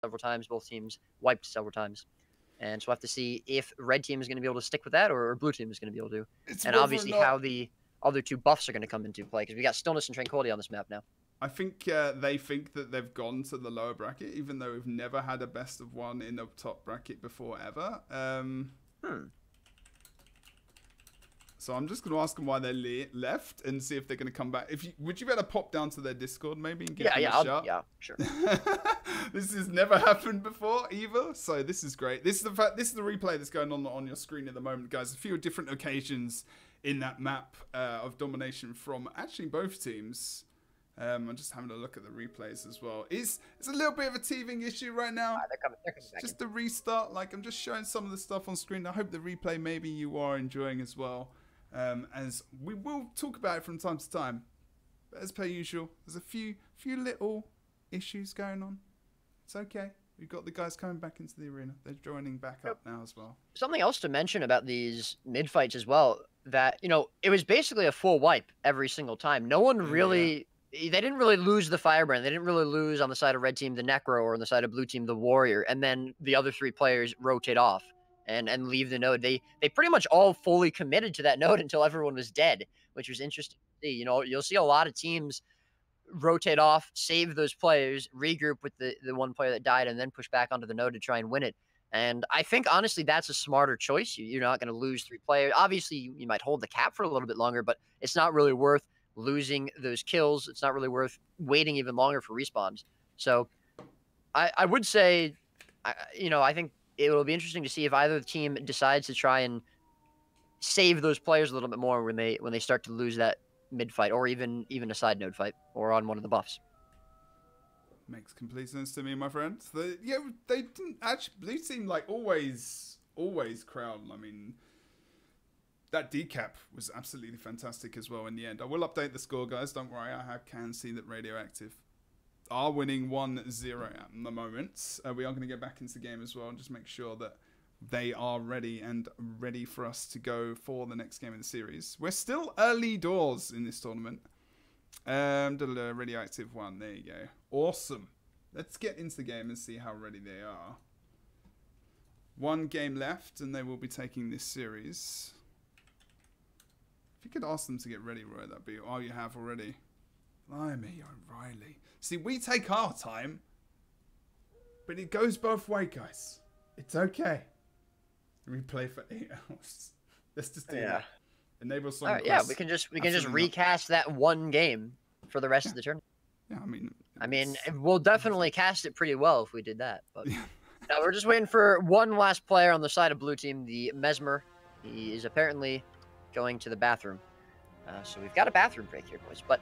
several times. Both teams wiped several times. And so we'll have to see if red team is going to be able to stick with that or blue team is going to be able to. And obviously how the other two buffs are going to come into play, because we got stillness and tranquility on this map now. I think they think that they've gone to the lower bracket, even though we've never had a best of one in the top bracket before ever. So I'm just going to ask them why they left and see if they're going to come back. Would you better pop down to their Discord maybe and give them a shot? Yeah, sure. This has never happened before either, so this is great. This is the replay that's going on your screen at the moment, guys. A few different occasions in that map of domination from actually both teams. I'm just having a look at the replays as well. It's a little bit of a teething issue right now. They're coming back just the restart. Like, I'm just showing some of the stuff on screen. I hope the replay maybe you are enjoying as well. As we will talk about it from time to time. But as per usual, there's a few little issues going on. It's okay. We've got the guys coming back into the arena. They're joining back up now as well. Something else to mention about these mid fights as well, that, you know, it was basically a full wipe every single time. No one really... They didn't really lose the Firebrand. They didn't really lose on the side of red team the Necro, or on the side of blue team the Warrior. And then the other three players rotate off and leave the node. They pretty much all fully committed to that node until everyone was dead, which was interesting to see. You know, you'll see a lot of teams rotate off, save those players, regroup with the one player that died, and then push back onto the node to try and win it. And I think, honestly, that's a smarter choice. You're not going to lose 3 players. Obviously, you might hold the cap for a little bit longer, but it's not really worth losing those kills. It's not really worth waiting even longer for respawns. So I would say, you know, I think it will be interesting to see if either team decides to try and save those players a little bit more when they start to lose that mid fight, or even a side node fight, or on one of the buffs. Makes complete sense to me, my friend. They didn't actually. They seem like always crowd. I mean, that decap was absolutely fantastic as well in the end. I will update the score, guys. Don't worry. I can see that Radioactive are winning 1-0 at the moment. We are going to get back into the game as well and just make sure that they are ready for us to go for the next game in the series. We're still early doors in this tournament. Radioactive 1. There you go. Awesome. Let's get into the game and see how ready they are. 1 game left and they will be taking this series. If you could ask them to get ready, Roy, that'd be all you have already. Blimey, O'Reilly. See, we take our time, but it goes both ways, guys. It's okay. Replay for 8 hours. Let's just do that. Enable song. Yeah, we can just recast that one game for the rest of the tournament. Yeah, I mean, we'll definitely cast it pretty well if we did that. But now we're just waiting for one last player on the side of blue team, the Mesmer. He is apparently going to the bathroom. So we've got a bathroom break here, boys. But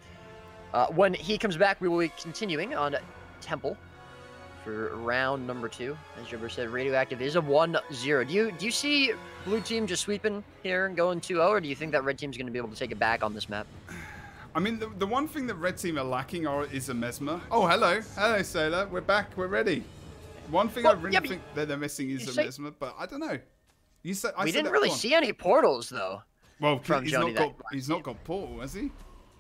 when he comes back, we will be continuing on Temple for round number 2. As Jebro said, Radioactive is a 1-0. Do you see blue team just sweeping here and going 2-0, or do you think that red team's going to be able to take it back on this map? I mean, the one thing that red team are lacking is a Mesmer. Oh, hello, Sailor. We're back. We're ready. One thing I really think that they're missing is a Mesmer, but I don't know. We didn't really see any portals though. Well, he's not got portal, has he?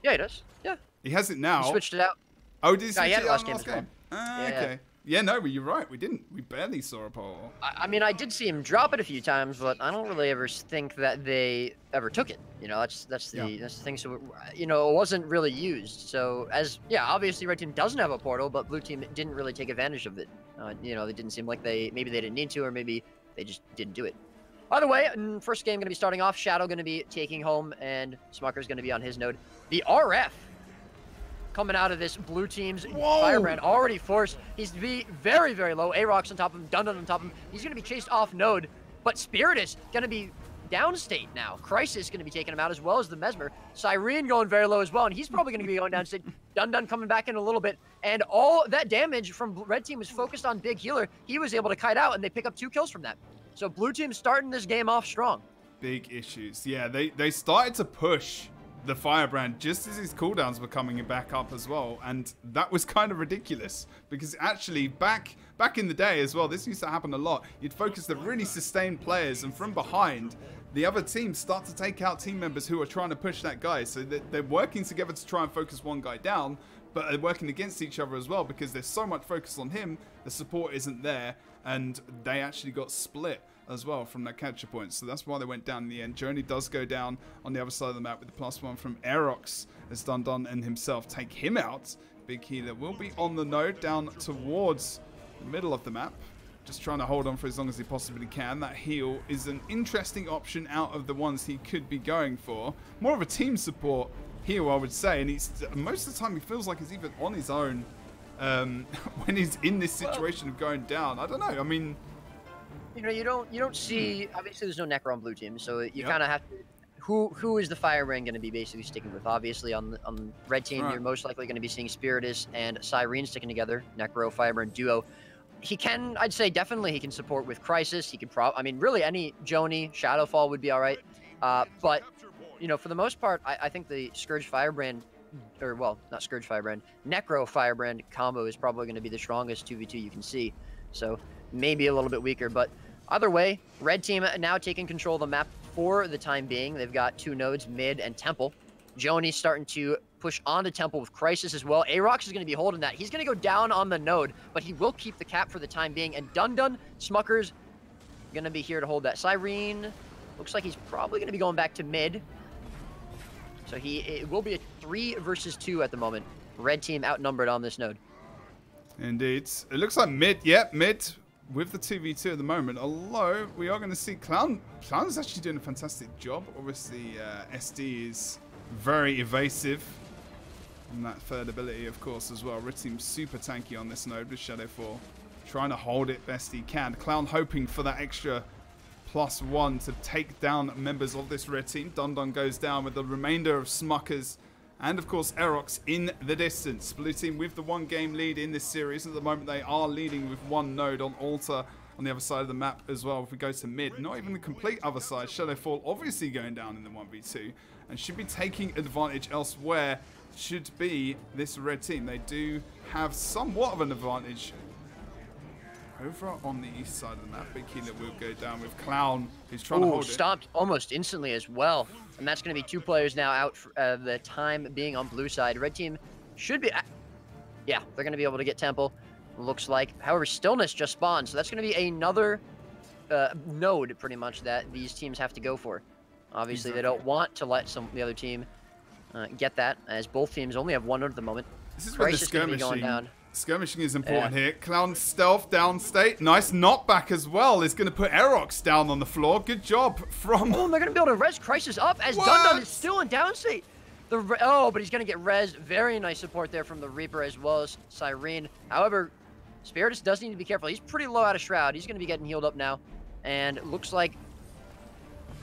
Yeah, he does. Yeah. He has it now. He switched it out. Oh, did he switch he had it last out last game? Yeah. Okay. Yeah, no, but you're right. We didn't. We barely saw a portal. I mean, I did see him drop it a few times, but I don't really ever think that they ever took it. You know, that's the thing. So, you know, it wasn't really used. So, obviously, red team doesn't have a portal, but blue team didn't really take advantage of it. You know, it didn't seem like maybe they didn't need to, or maybe they just didn't do it. By the way, first game going to be starting off. Shadow going to be taking home, and Smucker's going to be on his node. The RF coming out of this blue team's Firebrand already forced. He's to be very, very low. A-Rock's on top of him, Dundun on top of him. He's going to be chased off node, but Spiritus going to be downstate now. Crisis going to be taking him out as well as the Mesmer. Cyrene going very low as well, and he's probably going to be going downstate. Dundun coming back in a little bit, and all that damage from red team was focused on Big Healer. He was able to kite out, and they pick up 2 kills from that. So blue team starting this game off strong. Big issues. Yeah, they started to push the Firebrand just as his cooldowns were coming back up as well, and that was kind of ridiculous because actually back in the day as well, this used to happen a lot. You'd focus the really sustained players, and from behind, the other teams start to take out team members who are trying to push that guy. So they're working together to try and focus one guy down, but they're working against each other as well because there's so much focus on him, the support isn't there, and they actually got split as well from that capture point. So that's why they went down in the end. Journey does go down on the other side of the map with the +1 from Aerox as Dundun and himself take him out. Big Healer will be on the node down towards the middle of the map, just trying to hold on for as long as he possibly can. That heal is an interesting option out of the ones he could be going for. More of a team support heal, I would say, and he's most of the time he feels like he's even on his own when he's in this situation of going down. I don't know. I mean, you know, you don't see, obviously there's no Necro on blue team, so you kind of have to, who is the Firebrand going to be basically sticking with? Obviously on red team, you're most likely going to be seeing Spiritus and Cyrene sticking together, Necro Firebrand duo. He can, I'd say definitely he can support with Crisis. He could I mean, really any Joni, Shadowfall would be all right. But, you know, for the most part, I think the Scourge Firebrand, or well, not Scourge Firebrand, Necro Firebrand combo is probably going to be the strongest 2v2 you can see. So maybe a little bit weaker, but either way, red team now taking control of the map for the time being. They've got 2 nodes, mid and temple. Joni's starting to push onto temple with Crisis as well. Arox is going to be holding that. He's going to go down on the node, but he will keep the cap for the time being. And Dundun, Smuckers, going to be here to hold that. Cyrene looks like he's probably going to be going back to mid. So it will be a 3 versus 2 at the moment. Red team outnumbered on this node. Indeed. It looks like mid. Yep, mid. With the 2v2 at the moment, although we are going to see Clown is actually doing a fantastic job. Obviously, SD is very evasive. And that third ability, of course, as well. Red team super tanky on this node with Shadowfall. Trying to hold it best he can. Clown hoping for that extra +1 to take down members of this red team. Dundun goes down with the remainder of Smuckers. And, of course, Aerox in the distance. Blue team with the 1-game lead in this series. At the moment, they are leading with 1 node on Altar on the other side of the map as well. If we go to mid, not even the complete other side. Shadowfall obviously going down in the 1v2 and should be taking advantage elsewhere. Should be this red team. They do have somewhat of an advantage over on the east side of the map. Big Healer will go down with Clown, who's trying to hold it. Stopped almost instantly as well. And that's going to be 2 players now out for the time being on blue side. Red team should be... yeah, they're going to be able to get Temple, looks like. However, Stillness just spawned, so that's going to be another node, pretty much, that these teams have to go for. Obviously, they don't want to let the other team get that, as both teams only have 1 node at the moment. This is where the skirmishing is important here. Clown stealth down state. Nice knockback as well. Is going to put Aerox down on the floor. Good job from... oh, they're going to be able to res Crisis up as Dundun is still in down state. But he's going to get res. Very nice support there from the Reaper as well as Cyrene. However, Spiritus does need to be careful. He's pretty low out of Shroud. He's going to be getting healed up now. And it looks like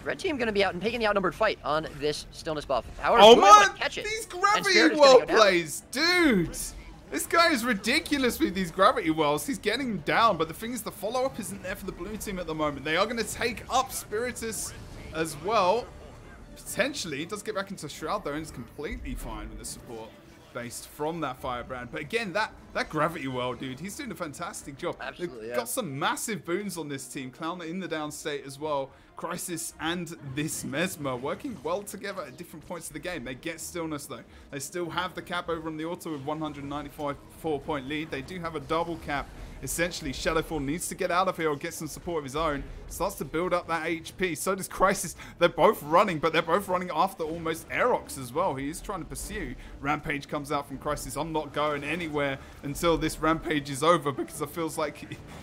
red team going to be out and taking the outnumbered fight on this Stillness buff. However, oh my! Catch it, these gravity well plays, dude! This guy is ridiculous with these gravity wells. He's getting down, but the thing is the follow-up isn't there for the blue team at the moment. They are going to take up Spiritus as well. Potentially, he does get back into Shroud though, and is completely fine with the support based from that Firebrand. But again, that gravity well, dude, he's doing a fantastic job. Absolutely, They've got some massive boons on this team. Clown in the down state as well. Crisis and this Mesmer working well together at different points of the game. They get Stillness though. They still have the cap over on the Auto with 194-point lead. They do have a double cap. Essentially, Shadowfall needs to get out of here or get some support of his own. Starts to build up that HP. So does Crisis. They're both running, but they're both running after almost Aerox as well. He is trying to pursue. Rampage comes out from Crisis. I'm not going anywhere until this Rampage is over because it feels like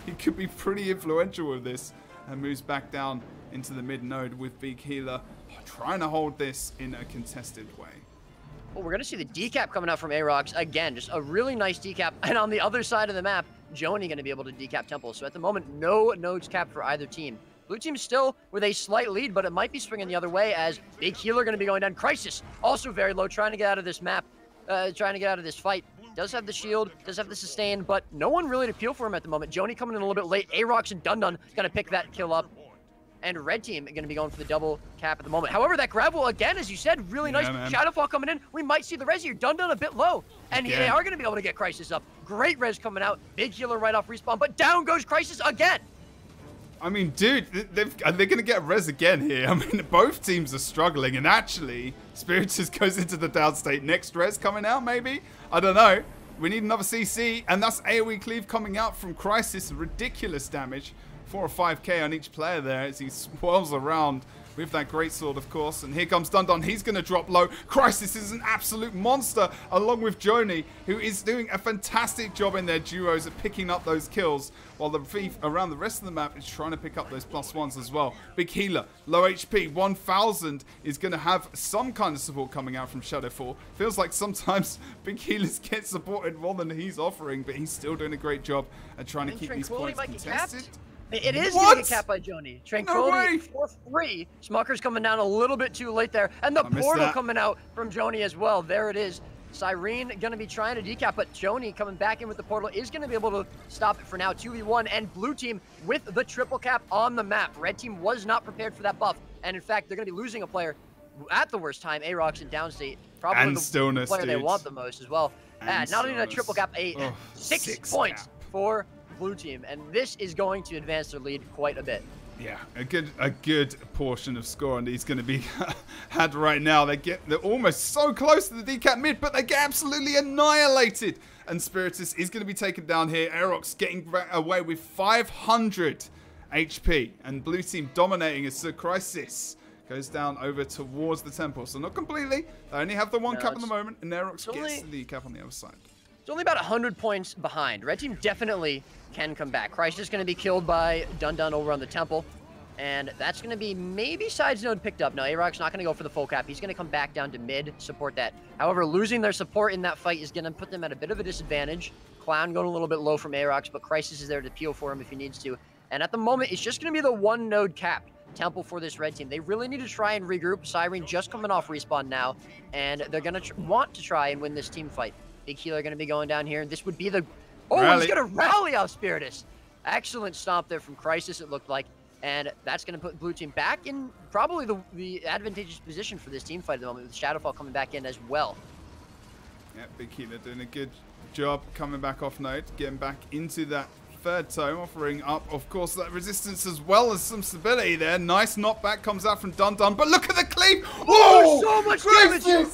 he could be pretty influential with this. And moves back down into the mid node with Big Healer trying to hold this in a contested way. Well, we're going to see the decap coming out from Aerox again. Just a really nice decap. And on the other side of the map, Joni going to be able to decap Temple. So at the moment, no nodes capped for either team. Blue team still with a slight lead, but it might be swinging the other way as Big Healer going to be going down. Crisis also very low, trying to get out of this map, trying to get out of this fight. Does have the shield, does have the sustain, but no one really to peel for him at the moment. Joni coming in a little bit late. Aerox and Dundun going to pick that kill up. And red team going to be going for the double cap at the moment. However, that gravel, again, as you said, really nice. Man. Shadowfall coming in. We might see the res here. Dundun a bit low. And they are going to be able to get Crisis up. Great res coming out. Big Healer right off respawn. But down goes Crisis again. I mean, dude, they're going to get res again here. I mean, both teams are struggling. And actually, Spiritus goes into the downstate. Next res coming out, maybe? I don't know. We need another CC. And that's AoE cleave coming out from Crisis. Ridiculous damage. 4 or 5k on each player there as he swirls around with that greatsword, of course. And here comes Dundon. He's going to drop low. Crisis is an absolute monster, along with Joni, who is doing a fantastic job in their duos at picking up those kills, while the thief around the rest of the map is trying to pick up those +1s as well. Big healer, low HP, 1000 is going to have some kind of support coming out from Shadowfall. Feels like sometimes big healers get supported more than he's offering, but he's still doing a great job at trying to keep these points contested. It is going to get capped by Joni. Tranquility 4-3. Smucker's coming down a little bit too late there. And the portal coming out from Joni as well. There it is. Cyrene going to be trying to decap, but Joni coming back in with the portal is going to be able to stop it for now. 2v1 and blue team with the triple cap on the map. Red team was not prepared for that buff. And in fact, they're going to be losing a player at the worst time. Aarox in downstate. Probably and the Stillness, player they want the most as well. And not only a triple cap, six points for blue team, and this is going to advance their lead quite a bit. Yeah, a good portion of score, and he's going to be had right now. They're almost so close to the decap mid, but they get absolutely annihilated. And Spiritus is going to be taken down here. Aarox getting away with 500 HP, and blue team dominating as Sir Crisis goes down over towards the temple. So not completely. They only have the one cap at the moment, and Aarox gets the cap on the other side. It's only about 100 points behind. Red team definitely can come back. Christ is going to be killed by Dundon over on the temple. And that's going to be maybe sides node picked up. No, Aarox not going to go for the full cap. He's going to come back down to mid, support that. However, losing their support in that fight is going to put them at a bit of a disadvantage. Clown going a little bit low from Aarox, but Crisis is there to peel for him if he needs to. And at the moment, it's just going to be the one node capped temple for this red team. They really need to try and regroup. Cyrene just coming off respawn now, and they're going to want to try and win this team fight. Big healer going to be going down here. This would be the... Oh, rally. He's going to rally off Spiritus. Excellent stomp there from Crisis, it looked like. And that's going to put blue team back in probably the advantageous position for this team fight at the moment, with Shadowfall coming back in as well. Yeah, Big healer doing a good job coming back off node, getting back into that third tome, offering up, of course, that resistance as well as some stability there. Nice knockback comes out from Dundon, but look at the cleave! Oh, so much damage!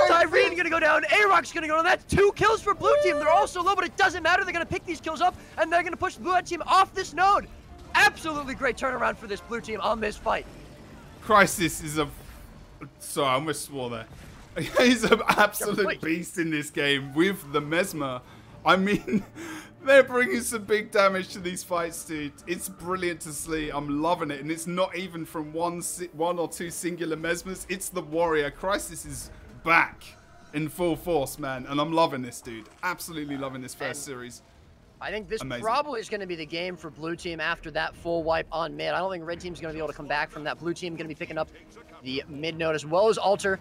Cyrene going to go down, Aarox going to go down. That's 2 kills for blue team. They're also low, but it doesn't matter. They're going to pick these kills up, and they're going to push the blue team off this node. Absolutely great turnaround for this blue team on this fight. Crisis is a... Sorry, I almost swore there. He's an absolute beast in this game with the Mesmer. I mean, they're bringing some big damage to these fights, dude. It's brilliant to see. I'm loving it. And it's not even from one or two singular Mesmers. It's the Warrior. Crisis is back in full force, man. And I'm loving this, dude. Absolutely loving this first series. I think this probably is going to be the game for blue team after that full wipe on mid. I don't think red team's going to be able to come back from that. Blue team going to be picking up the mid node as well as Altar.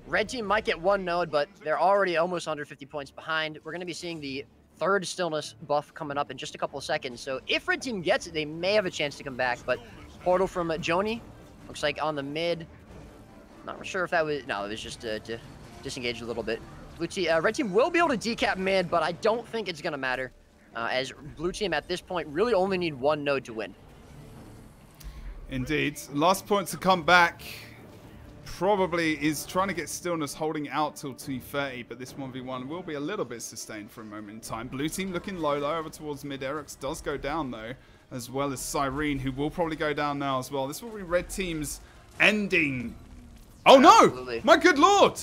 Red team might get one node, but they're already almost 150 points behind. We're going to be seeing the third stillness buff coming up in just a couple of seconds. So if red team gets it, they may have a chance to come back. But portal from Joni looks like on the mid. Not sure if that was... No, it was just to disengage a little bit. Blue team, red team will be able to decap mid, but I don't think it's going to matter. As blue team at this point really only need one node to win. Indeed. Last point to come back probably is trying to get stillness holding out till 2:30, but this 1v1 will be a little bit sustained for a moment in time. Blue team looking low over towards mid. Aarox does go down though, as well as Cyrene, who will probably go down now as well. This will be red team's ending. Oh no! My good lord!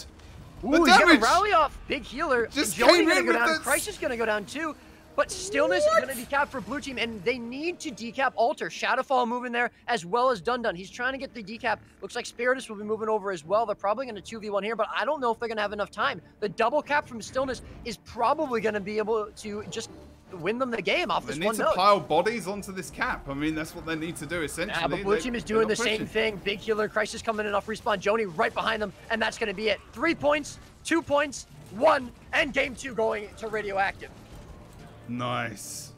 Ooh, he's got a rally off. Big healer. Just came in with this. Crisis is going to go down too. But Stillness is going to decap for blue team, and they need to decap Altar. Shadowfall moving there, as well as Dundon. He's trying to get the decap. Looks like Spiritus will be moving over as well. They're probably going to 2v1 here, but I don't know if they're going to have enough time. The double cap from Stillness is probably going to be able to just win them the game off this one node. They need to pile bodies onto this cap. I mean, that's what they need to do, essentially. Yeah, but blue team is doing the same thing. Big healer, Crisis coming in off respawn. Joni right behind them, and that's going to be it. 3 points, 2 points, 1, and game 2 going to Radioactive. Nice.